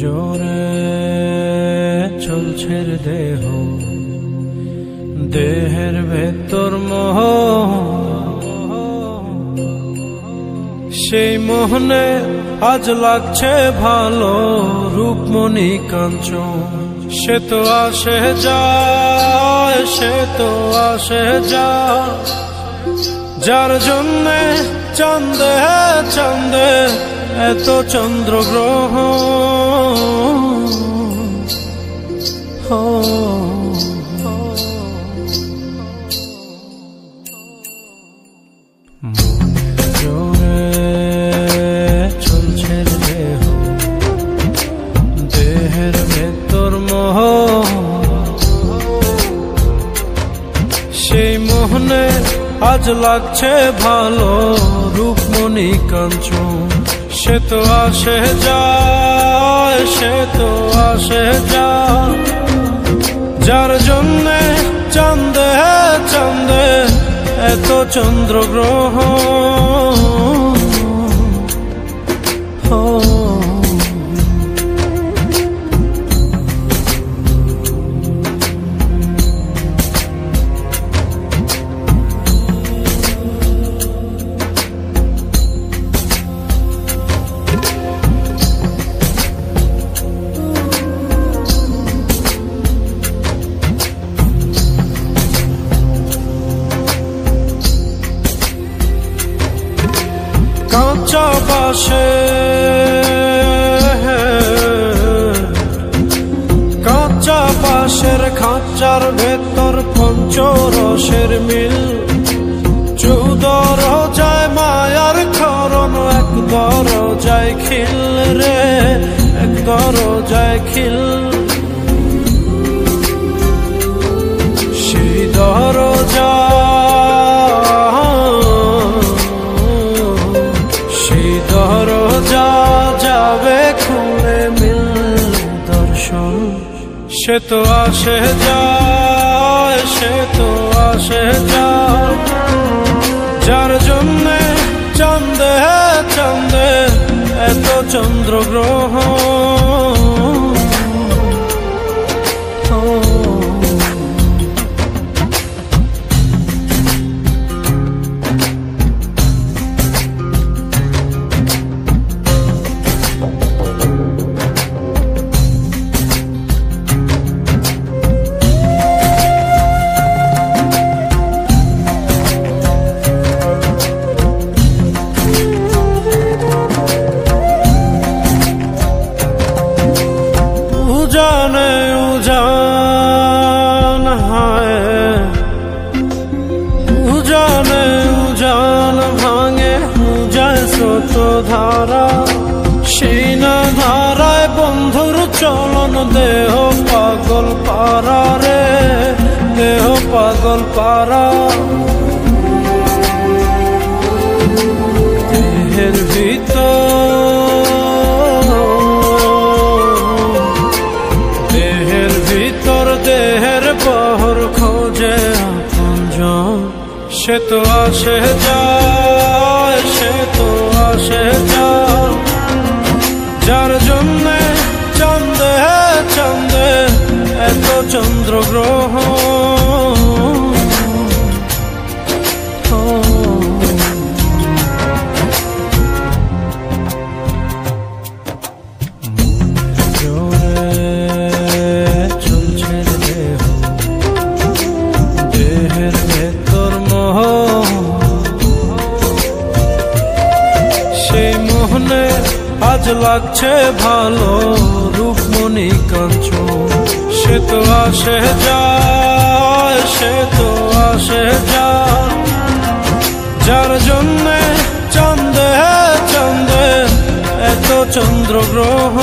জোরে চলছে দেহ, দেহের ভেতর মোহ, সেই মোহনে আজ লাগছে ভালো রূপমণি কাঞ্চন। সে তো আসে যায়, সে তো আসে যায়, যার জন্যে চাঁদে চাঁদে এত চন্দ্রগ্রহ। জোরে চলছে দেহ, দেহের ভেতর মোহ, সেই মোহনে আজ লাগছে ভালো রূপমণি কাঞ্চন। সে তো আসে যায়, সে তো আসে যায়, যার জন্যে চাঁদে চাঁদে এত চন্দ্রগ্রহ। কাঁচা বাসে কাঁচা বাসের খাঁচার ভেতর পঞ্চরসের মিল, 14 রোজায় মায়ার খরণ, এক দরজায় খিল রে, এক দরজায় খিল। সেই দরজা যাবে খুলে মিল দর্শন। সে তো আসে যায়, সে তো আসে যায়, যার জন্যে চাঁদে চাঁদে এত চন্দ্রগ্রহ। উজানে উজান হায়, উজানে উজান ভাঙে উজায় স্রোত ধারা, সেই না ধারায় বন্ধুর চলন, দেহ পাগল পারা রে, দেহ পাগল পারা। দেহের ভিতর দেহের বহর খোঁজে আপনজন। সে তো আসে যায়, সে তো আসে যায়, যার জন্যে চাঁদে চাঁদে এত চন্দ্রগ্রহ। আজ লাগছে ভালো রূপমণি কাঞ্চন। সে তো আসে যায়, সে তো আসে যায়, যার জন্যে চাঁদে চাঁদে এত চন্দ্রগ্রহ।